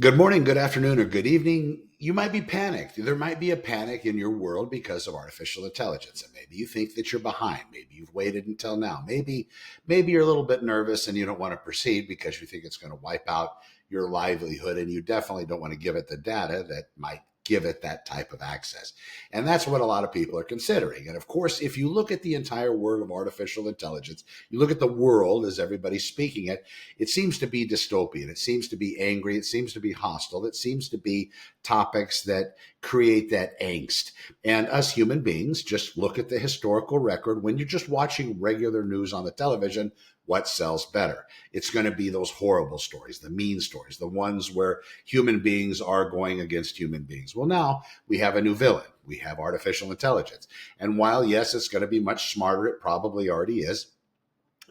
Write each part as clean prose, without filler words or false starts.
Good morning, good afternoon, or good evening. You might be panicked. There might be a panic in your world because of artificial intelligence. And maybe you think that you're behind. Maybe you've waited until now. Maybe you're a little bit nervous and you don't want to proceed because you think it's going to wipe out your livelihood. And you definitely don't want to give it the data that might give it that type of access. And that's what a lot of people are considering. And of course, if you look at the entire world of artificial intelligence, you look at the world as everybody's speaking it, it seems to be dystopian. It seems to be angry. It seems to be hostile. It seems to be topics that create that angst. And us human beings, just look at the historical record. When you're just watching regular news on the television, what sells better? It's going to be those horrible stories, the mean stories, the ones where human beings are going against human beings. Well, now we have a new villain. We have artificial intelligence. And while, yes, it's going to be much smarter, it probably already is,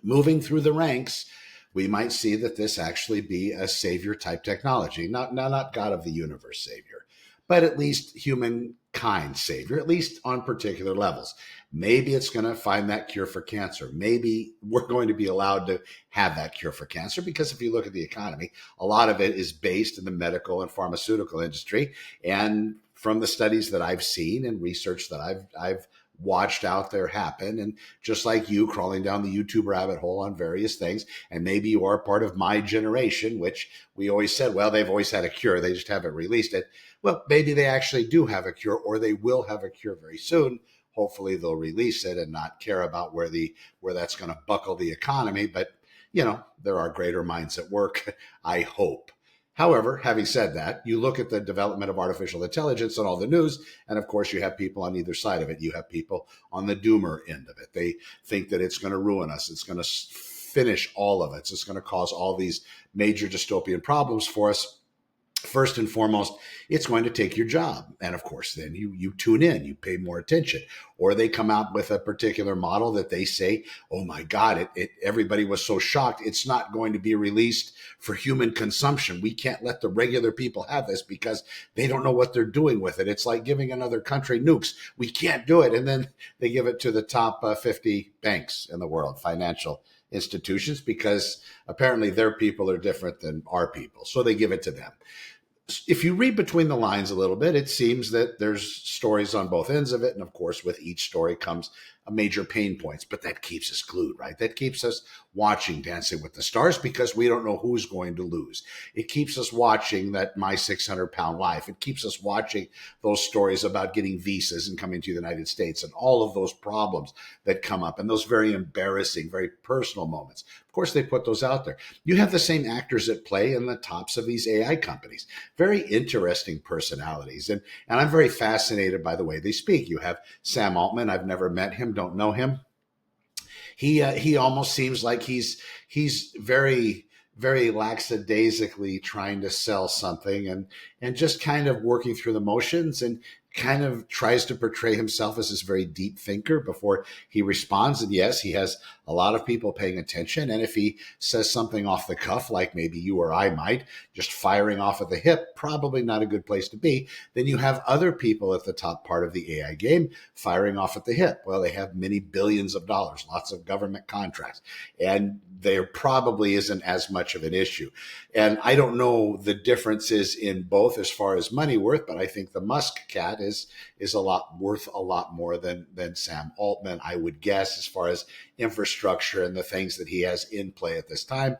moving through the ranks, we might see that this actually be a savior type technology. Not God of the universe savior, but at least humankind savior, at least on particular levels. Maybe it's going to find that cure for cancer. Maybe we're going to be allowed to have that cure for cancer because if you look at the economy, a lot of it is based in the medical and pharmaceutical industry. And from the studies that I've seen and research that I've watched out there happen, and just like you crawling down the YouTube rabbit hole on various things, and maybe you are part of my generation, which we always said, well, they've always had a cure, they just haven't released it. Well, maybe they actually do have a cure, or they will have a cure very soon. Hopefully they'll release it and not care about where that's going to buckle the economy. But there are greater minds at work, I hope. However, having said that, you look at the development of artificial intelligence and all the news, and of course you have people on either side of it. You have people on the doomer end of it. They think that it's going to ruin us. It's going to finish all of it. It's going to cause all these major dystopian problems for us. First and foremost, it's going to take your job. And of course, then you tune in, you pay more attention. Or they come out with a particular model that they say, oh my God, everybody was so shocked. It's not going to be released for human consumption. We can't let the regular people have this because they don't know what they're doing with it. It's like giving another country nukes. We can't do it. And then they give it to the top 50 banks in the world, financial institutions, because apparently their people are different than our people. So they give it to them. If you read between the lines a little bit, it seems that there's stories on both ends of it. And of course, with each story comes a major pain points, but that keeps us glued, right? That keeps us watching Dancing with the Stars because we don't know who's going to lose. It keeps us watching that My 600-Pound Life. It keeps us watching those stories about getting visas and coming to the United States and all of those problems that come up and those very embarrassing, very personal moments. Of course, they put those out there. You have the same actors at play in the tops of these AI companies. Very interesting personalities. And I'm very fascinated by the way they speak. You have Sam Altman. I've never met him, don't know him. He almost seems like he's very, very lackadaisically trying to sell something and just kind of working through the motions and kind of tries to portray himself as this very deep thinker before he responds. And yes, he has a lot of people paying attention. And if he says something off the cuff, like maybe you or I might, just firing off at the hip, probably not a good place to be. Then you have other people at the top part of the AI game firing off at the hip. Well, they have many billions of dollars, lots of government contracts, and there probably isn't as much of an issue. And I don't know the differences in both as far as money worth, but I think the Musk cat is worth a lot more than Sam Altman, I would guess, as far as infrastructure and the things that he has in play at this time.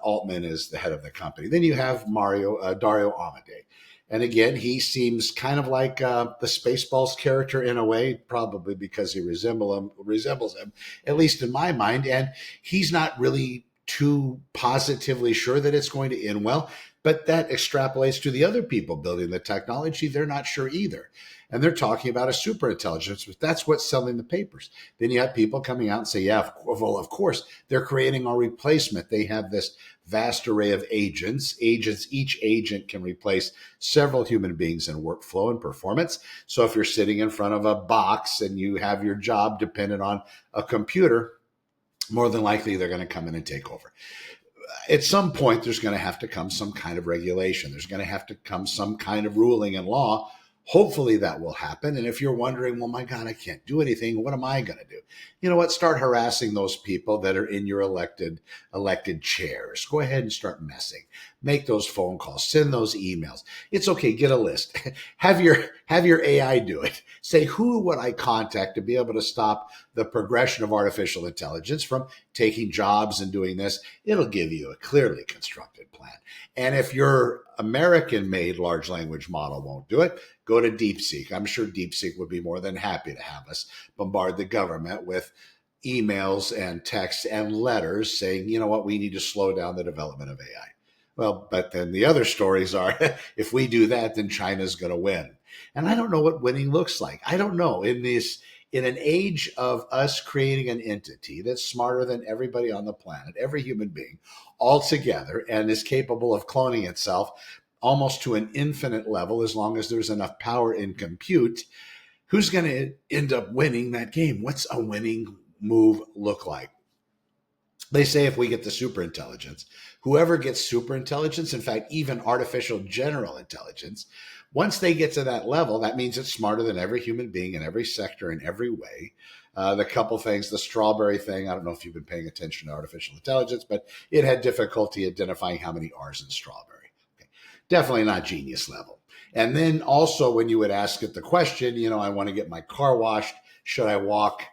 Altman is the head of the company. Then you have Dario Amodei. And again, he seems kind of like the Spaceballs character in a way, probably because he resembles him, at least in my mind. And he's not really too positively sure that it's going to end well. But that extrapolates to the other people building the technology. They're not sure either. And they're talking about a super intelligence, but that's what's selling the papers. Then you have people coming out and say, yeah, well, of course, they're creating a replacement. They have this vast array of agents. Each agent can replace several human beings in workflow and performance. So if you're sitting in front of a box and you have your job dependent on a computer, more than likely they're going to come in and take over. At some point, there's going to have to come some kind of regulation. There's going to have to come some kind of ruling and law Hopefully that will happen. And if you're wondering, well, my God, I can't do anything, what am I going to do? You know what? Start harassing those people that are in your elected chairs. Go ahead and start messing. Make those phone calls. Send those emails. It's okay. Get a list. have your AI do it. Say, who would I contact to be able to stop the progression of artificial intelligence from taking jobs and doing this? It'll give you a clearly constructed plan. And if your American-made large language model won't do it, go to DeepSeek. I'm sure DeepSeek would be more than happy to have us bombard the government with emails and texts and letters saying, you know what, we need to slow down the development of AI. Well, but then the other stories are, if we do that, then China's going to win. And I don't know what winning looks like. I don't know. In an age of us creating an entity that's smarter than everybody on the planet, every human being, all together, and is capable of cloning itself almost to an infinite level, as long as there's enough power in compute, who's going to end up winning that game? What's a winning move look like? They say if we get the super intelligence, whoever gets super intelligence, in fact, even artificial general intelligence, once they get to that level, that means it's smarter than every human being in every sector, in every way. The couple things, the strawberry thing, I don't know if you've been paying attention to artificial intelligence, but it had difficulty identifying how many R's in strawberry. Okay. Definitely not genius level. And then also when you would ask it the question, I want to get my car washed. Should I walk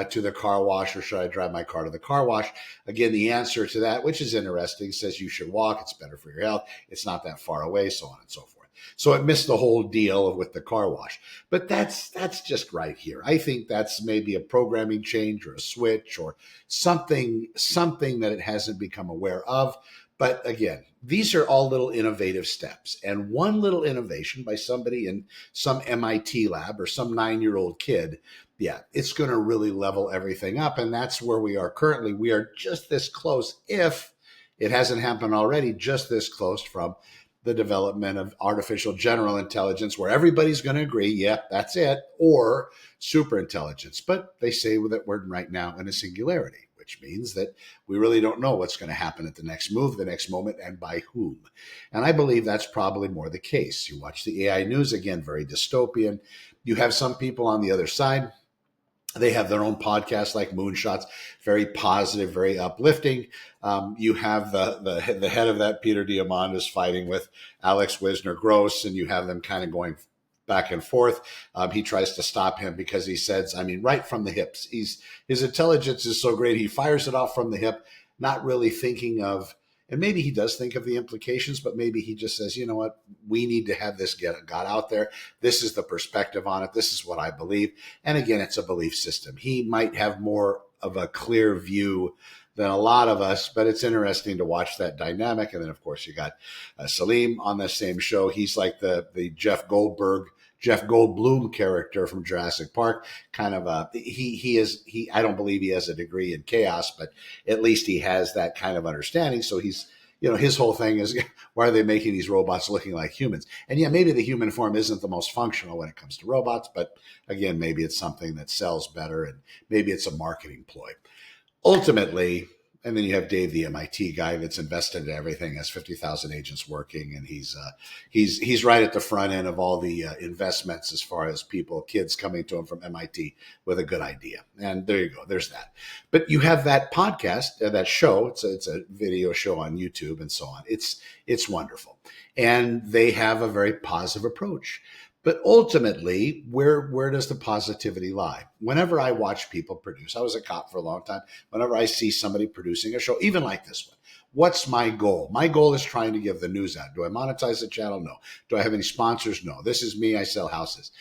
to the car wash or should I drive my car to the car wash? Again, the answer to that, which is interesting, says you should walk. It's better for your health. It's not that far away, so on and so forth. So it missed the whole deal with the car wash. But that's just right here. I think that's maybe a programming change or a switch or something that it hasn't become aware of. But again, these are all little innovative steps. And one little innovation by somebody in some MIT lab or some 9-year-old kid, yeah, it's going to really level everything up. And that's where we are currently. We are just this close, if it hasn't happened already, just this close from the development of artificial general intelligence, where everybody's going to agree, yep, that's it, or super intelligence. But they say that we're right now in a singularity, which means that we really don't know what's going to happen at the next move, the next moment, and by whom. And I believe that's probably more the case. You watch the AI news, again, very dystopian. You have some people on the other side. They have their own podcast like Moonshots, very positive, very uplifting. You have the head of that, Peter Diamandis, fighting with Alex Wissner-Gross, and you have them kind of going back and forth. He tries to stop him because he says, right from the hips. His intelligence is so great, he fires it off from the hip, not really thinking of, and maybe he does think of the implications, but maybe he just says, you know what, we need to have this got out there. This is the perspective on it. This is what I believe. And again, it's a belief system. He might have more of a clear view than a lot of us, but it's interesting to watch that dynamic. And then, of course, you got Salim on the same show. He's like the Jeff Goldblum character from Jurassic Park. Kind of I don't believe he has a degree in chaos, but at least he has that kind of understanding. So he's, his whole thing is, why are they making these robots looking like humans? And yeah, maybe the human form isn't the most functional when it comes to robots, but again, maybe it's something that sells better and maybe it's a marketing ploy. Ultimately, and then you have Dave, the MIT guy that's invested in everything, has 50,000 agents working, and he's right at the front end of all the investments as far as kids coming to him from MIT with a good idea. And there you go, there's that. But you have that podcast, that show. It's a video show on YouTube and so on. It's wonderful, and they have a very positive approach. But ultimately, where does the positivity lie? Whenever I watch people produce, I was a cop for a long time. Whenever I see somebody producing a show, even like this one, what's my goal? My goal is trying to give the news out. Do I monetize the channel? No. Do I have any sponsors? No. This is me. I sell houses.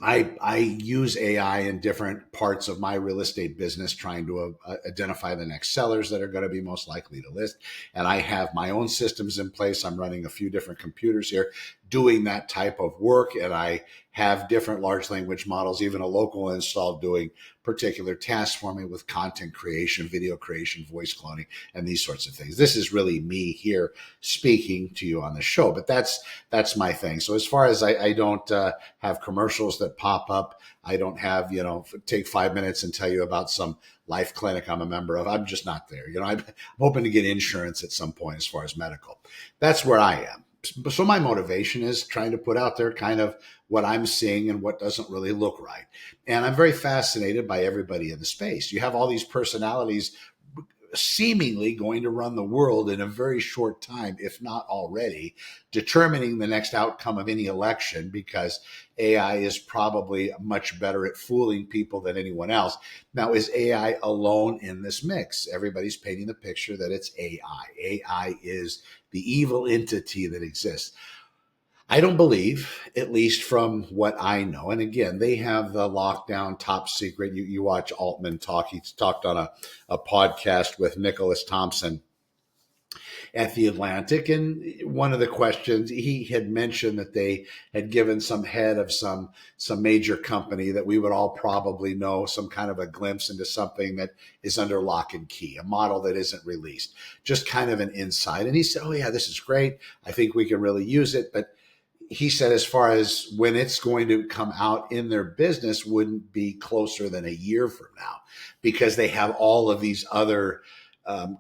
I use AI in different parts of my real estate business, trying to identify the next sellers that are going to be most likely to list. And I have my own systems in place. I'm running a few different computers here doing that type of work. And I have different large language models, even a local install, doing particular tasks for me with content creation, video creation, voice cloning, and these sorts of things. This is really me here speaking to you on the show, but that's my thing. So as far as I don't have commercials that pop up, I don't have, take 5 minutes and tell you about some life clinic I'm a member of. I'm just not there. I'm hoping to get insurance at some point as far as medical. That's where I am. So my motivation is trying to put out there kind of what I'm seeing and what doesn't really look right. And I'm very fascinated by everybody in the space. You have all these personalities seemingly going to run the world in a very short time, if not already, determining the next outcome of any election, because AI is probably much better at fooling people than anyone else. Now, is AI alone in this mix? Everybody's painting the picture that it's AI. AI is the evil entity that exists. I don't believe, at least from what I know. And again, they have the lockdown top secret. You watch Altman talk. He talked on a podcast with Nicholas Thompson at the Atlantic. And one of the questions, he had mentioned that they had given some head of some major company that we would all probably know some kind of a glimpse into something that is under lock and key, a model that isn't released, just kind of an insight. And he said, oh yeah, this is great. I think we can really use it. But he said, as far as when it's going to come out in their business, wouldn't be closer than a year from now, because they have all of these other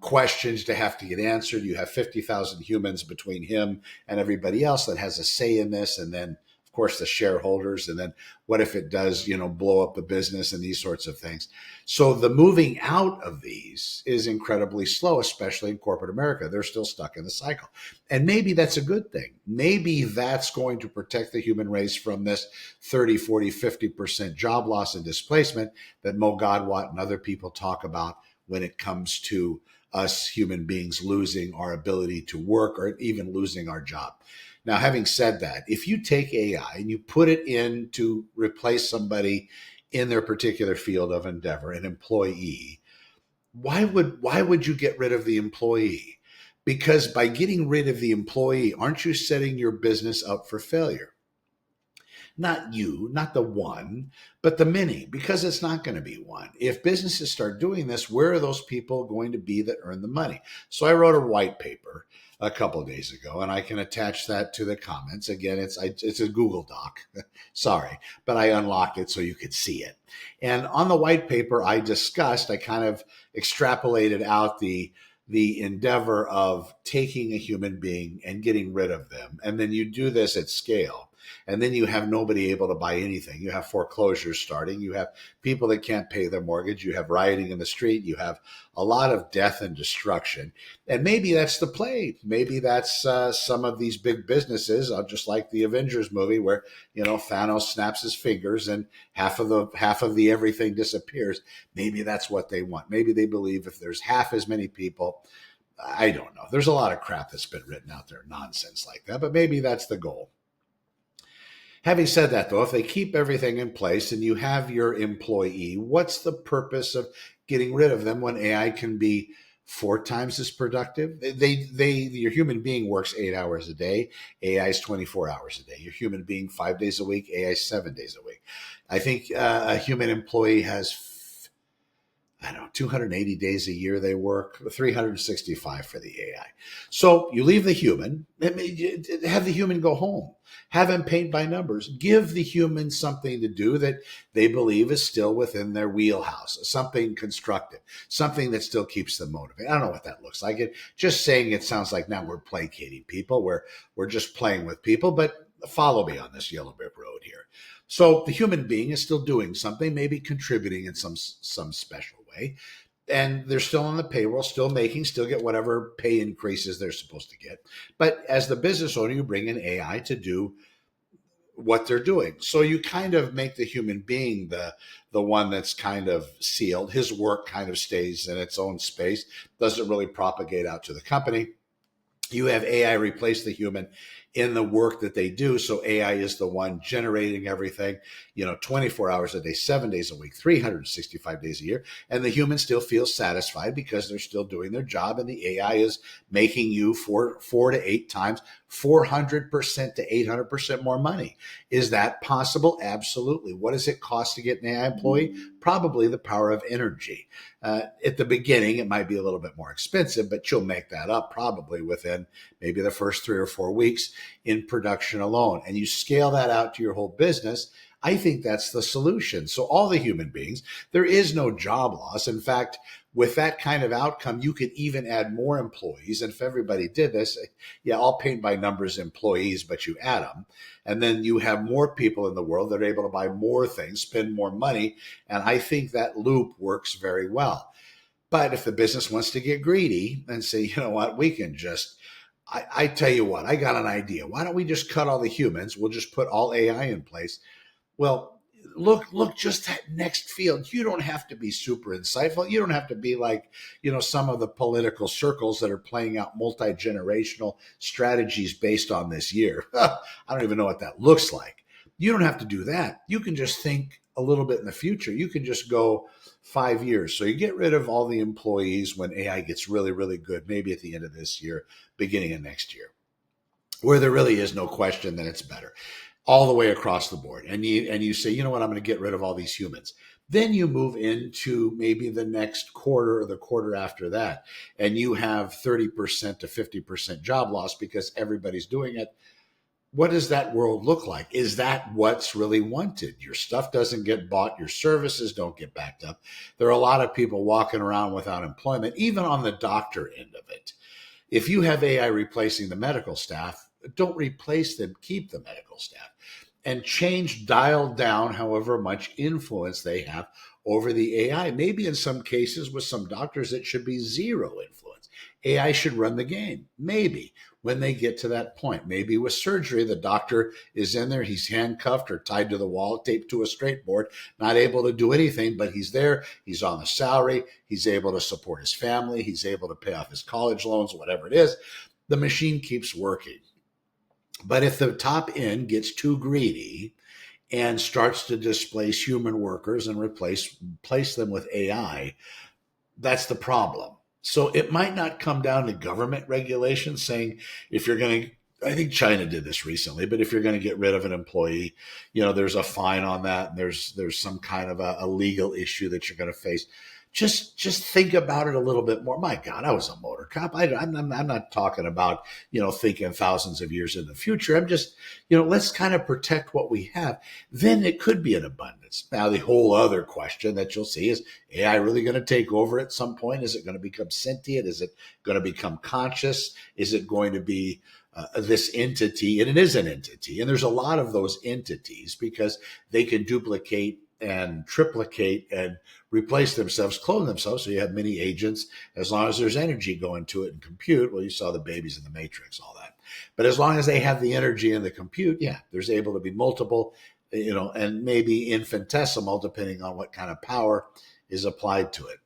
questions to have to get answered. You have 50,000 humans between him and everybody else that has a say in this. And then, of course, the shareholders. And then what if it does, blow up the business and these sorts of things. So the moving out of these is incredibly slow, especially in corporate America. They're still stuck in the cycle. And maybe that's a good thing. Maybe that's going to protect the human race from this 30, 40, 50% job loss and displacement that Mo Godwat and other people talk about when it comes to us human beings losing our ability to work or even losing our job. Now, having said that, if you take AI and you put it in to replace somebody in their particular field of endeavor, an employee, why would you get rid of the employee? Because by getting rid of the employee, aren't you setting your business up for failure? Not you, not the one, but the many, because it's not going to be one. If businesses start doing this, where are those people going to be that earn the money? So I wrote a white paper a couple of days ago, and I can attach that to the comments. Again, it's a Google Doc. Sorry, but I unlocked it so you could see it. And on the white paper, I kind of extrapolated out the endeavor of taking a human being and getting rid of them. And then you do this at scale. And then you have nobody able to buy anything. You have foreclosures starting. You have people that can't pay their mortgage. You have rioting in the street. You have a lot of death and destruction. And maybe that's the play. Maybe that's some of these big businesses, just like the Avengers movie, where Thanos snaps his fingers and half of the everything disappears. Maybe that's what they want. Maybe they believe if there's half as many people. I don't know. There's a lot of crap that's been written out there, nonsense like that. But maybe that's the goal. Having said that, though, if they keep everything in place and you have your employee, what's the purpose of getting rid of them when AI can be 4 times as productive? Your human being works 8 hours a day. AI is 24 hours a day. Your human being 5 days a week. AI is 7 days a week. I think a human employee has 280 days a year they work, 365 for the AI. So you leave the human, have the human go home, have him paint by numbers, give the human something to do that they believe is still within their wheelhouse, something constructive, something that still keeps them motivated. I don't know what that looks like. Just saying it sounds like now we're placating people, we're just playing with people, but follow me on this yellow brick road here. So the human being is still doing something, maybe contributing in some special way. And they're still on the payroll, still get whatever pay increases they're supposed to get. But as the business owner, you bring in AI to do what they're doing. So you kind of make the human being the one that's kind of sealed. His work kind of stays in its own space, doesn't really propagate out to the company. You have AI replace the human in the work that they do. So AI is the one generating everything, 24 hours a day, 7 days a week, 365 days a year. And the human still feels satisfied because they're still doing their job. And the AI is making you 4 to 8 times, 400% to 800% more money. Is that possible? Absolutely. What does it cost to get an AI employee? Probably the power of energy. At the beginning, it might be a little bit more expensive, but you'll make that up probably within maybe the first 3 or 4 weeks. in production alone, and you scale that out to your whole business, I think that's the solution. So all the human beings, there is no job loss. In fact, with that kind of outcome, you could even add more employees. And if everybody did this, yeah, I'll paint by numbers employees, but you add them. And then you have more people in the world that are able to buy more things, spend more money. And I think that loop works very well. But if the business wants to get greedy and say, you know what, we can just, I tell you what, I got an idea. Why don't we just cut all the humans? We'll just put all AI in place. Well, look just that next field. You don't have to be super insightful. You don't have to be like, some of the political circles that are playing out multi-generational strategies based on this year. I don't even know what that looks like. You don't have to do that. You can just think a little bit in the future. You can just go 5 years. So you get rid of all the employees when AI gets really, really good, maybe at the end of this year, beginning of next year, where there really is no question that it's better all the way across the board. And you say, you know what, I'm going to get rid of all these humans. Then you move into maybe the next quarter or the quarter after that, and you have 30% to 50% job loss because everybody's doing it. What does that world look like? Is that what's really wanted? Your stuff doesn't get bought. Your services don't get backed up. There are a lot of people walking around without employment, even on the doctor end of it. If you have AI replacing the medical staff, don't replace them, keep the medical staff, and dial down however much influence they have over the AI. Maybe in some cases with some doctors, it should be zero influence. AI should run the game. Maybe when they get to that point. Maybe with surgery, the doctor is in there, he's handcuffed or tied to the wall, taped to a straight board, not able to do anything, but he's there, he's on the salary, he's able to support his family, he's able to pay off his college loans, whatever it is. The machine keeps working. But if the top end gets too greedy and starts to displace human workers and replace them with AI, that's the problem. So it might not come down to government regulation saying if you're going to, I think China did this recently, but if you're going to get rid of an employee, there's a fine on that. And there's some kind of a legal issue that you're going to face. Just think about it a little bit more. My God, I was a motor cop. I'm not talking about, thinking thousands of years in the future. I'm just, let's kind of protect what we have. Then it could be an abundance. Now, the whole other question that you'll see is AI really going to take over at some point? Is it going to become sentient? Is it going to become conscious? Is it going to be this entity? And it is an entity. And there's a lot of those entities because they can duplicate and triplicate and replace themselves, clone themselves. So you have many agents as long as there's energy going to it and compute. Well, you saw the babies in the Matrix, all that. But as long as they have the energy and the compute, yeah, there's able to be multiple, and maybe infinitesimal, depending on what kind of power is applied to it.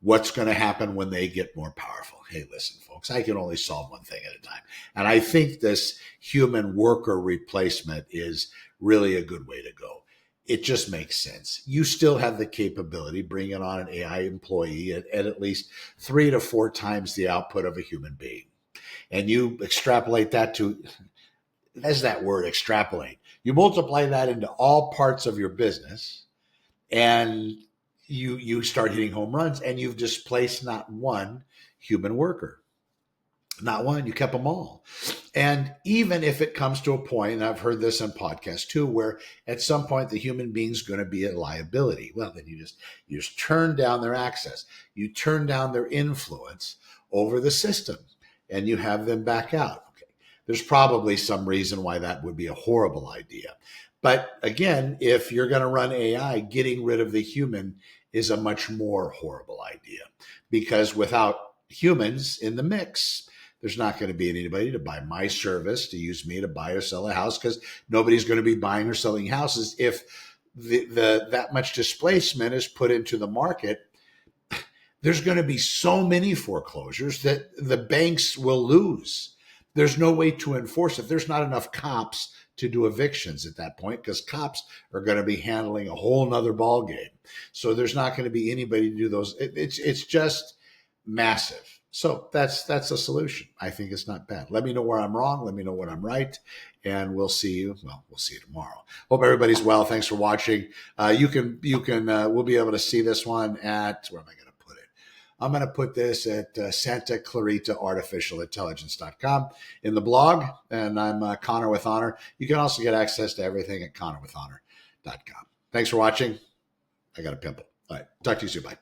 What's going to happen when they get more powerful? Hey, listen, folks, I can only solve one thing at a time. And I think this human worker replacement is really a good way to go. It just makes sense. You still have the capability, bringing on an AI employee at least 3 to 4 times the output of a human being. And you extrapolate that to, that's that word, extrapolate. You multiply that into all parts of your business, and you start hitting home runs, and you've displaced not one human worker. Not one, you kept them all. And even if it comes to a point, and I've heard this on podcasts too, where at some point the human being's going to be a liability. Well, then you just turn down their access. You turn down their influence over the system, and you have them back out. Okay. There's probably some reason why that would be a horrible idea. But again, if you're going to run AI, getting rid of the human is a much more horrible idea, because without humans in the mix, there's not going to be anybody to buy my service, to use me to buy or sell a house, because nobody's going to be buying or selling houses if that much displacement is put into the market. There's going to be so many foreclosures that the banks will lose. There's no way to enforce it. There's not enough cops to do evictions at that point, because cops are going to be handling a whole nother ball game. So there's not going to be anybody to do those. It's just massive. So that's a solution. I think it's not bad. Let me know where I'm wrong. Let me know when I'm right. And we'll see you. Well, we'll see you tomorrow. Hope everybody's well. Thanks for watching. We'll be able to see this one at, where am I going to put it? I'm going to put this at Santa Clarita Artificial Intelligence.com in the blog. And I'm Connor with Honor. You can also get access to everything at ConnorWithHonor.com. Thanks for watching. I got a pimple. All right. Talk to you soon. Bye.